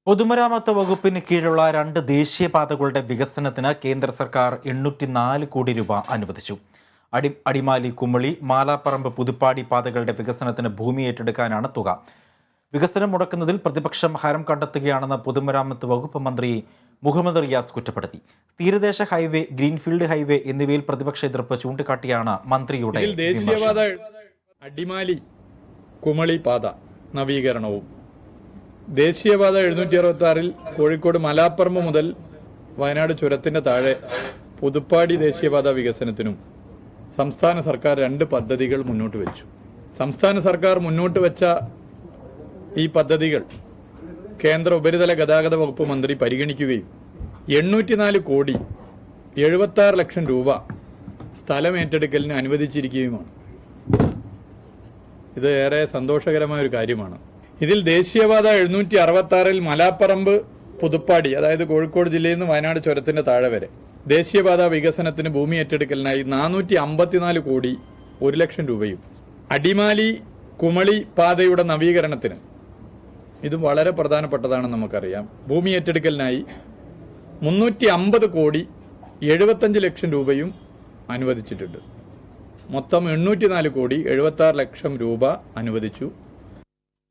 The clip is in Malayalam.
പൊതുമരാമത്ത് വകുപ്പിന് കീഴിലുള്ള 2 ദേശീയപാതകളുടെ വികസനത്തിന് കേന്ദ്ര സർക്കാർ 804 കോടി രൂപ അനുവദിച്ചു. അടിമാലി കുമളി മാലാപ്പറമ്പ് പുതുപ്പാടി പാതകളുടെ വികസനത്തിന് ഭൂമി ഏറ്റെടുക്കാനാണ് തുക. വികസനം മുടക്കുന്നതിൽ പ്രതിപക്ഷം ഹരം കണ്ടെത്തുകയാണെന്ന് പൊതുമരാമത്ത് വകുപ്പ് മന്ത്രി മുഹമ്മദ് റിയാസ് കുറ്റപ്പെടുത്തി. തീരദേശ ഹൈവേ, ഗ്രീൻഫീൽഡ് ഹൈവേ എന്നിവയിൽ പ്രതിപക്ഷ എതിർപ്പ് ചൂണ്ടിക്കാട്ടിയാണ് മന്ത്രിയുടെ ദേശീയപാത അടിമാലി കുമളി പാത നവീകരണവും ദേശീയപാത 766 കോഴിക്കോട് മലാപ്പറമ്പ് മുതൽ വയനാട് ചുരത്തിന്റെ താഴെ പുതുപ്പാടി ദേശീയപാത വികസനത്തിനും സംസ്ഥാന സർക്കാർ 2 പദ്ധതികൾ മുന്നോട്ട് വെച്ചു. സംസ്ഥാന സർക്കാർ മുന്നോട്ട് വെച്ച ഈ പദ്ധതികൾ കേന്ദ്ര ഉപരിതല ഗതാഗത വകുപ്പ് മന്ത്രി പരിഗണിക്കുകയും 804 കോടി 76 ലക്ഷം രൂപ സ്ഥലം ഏറ്റെടുക്കലിന് അനുവദിച്ചിരിക്കുകയുമാണ്. ഇത് ഏറെ സന്തോഷകരമായ ഒരു കാര്യമാണ്. ഇതിൽ ദേശീയപാത 766 മലാപ്പറമ്പ് പുതുപ്പാടി, അതായത് കോഴിക്കോട് ജില്ലയിൽ നിന്ന് വയനാട് ചുരത്തിന്റെ താഴെ വരെ ദേശീയപാത വികസനത്തിന് ഭൂമി ഏറ്റെടുക്കലിനായി 454 കോടി 1 ലക്ഷം രൂപയും, അടിമാലി കുമളി പാതയുടെ നവീകരണത്തിന്, ഇതും വളരെ പ്രധാനപ്പെട്ടതാണെന്ന് നമുക്കറിയാം, ഭൂമി ഏറ്റെടുക്കലിനായി 350 കോടി 75 ലക്ഷം രൂപയും അനുവദിച്ചിട്ടുണ്ട്. മൊത്തം 804 കോടി 76 ലക്ഷം രൂപ അനുവദിച്ചു.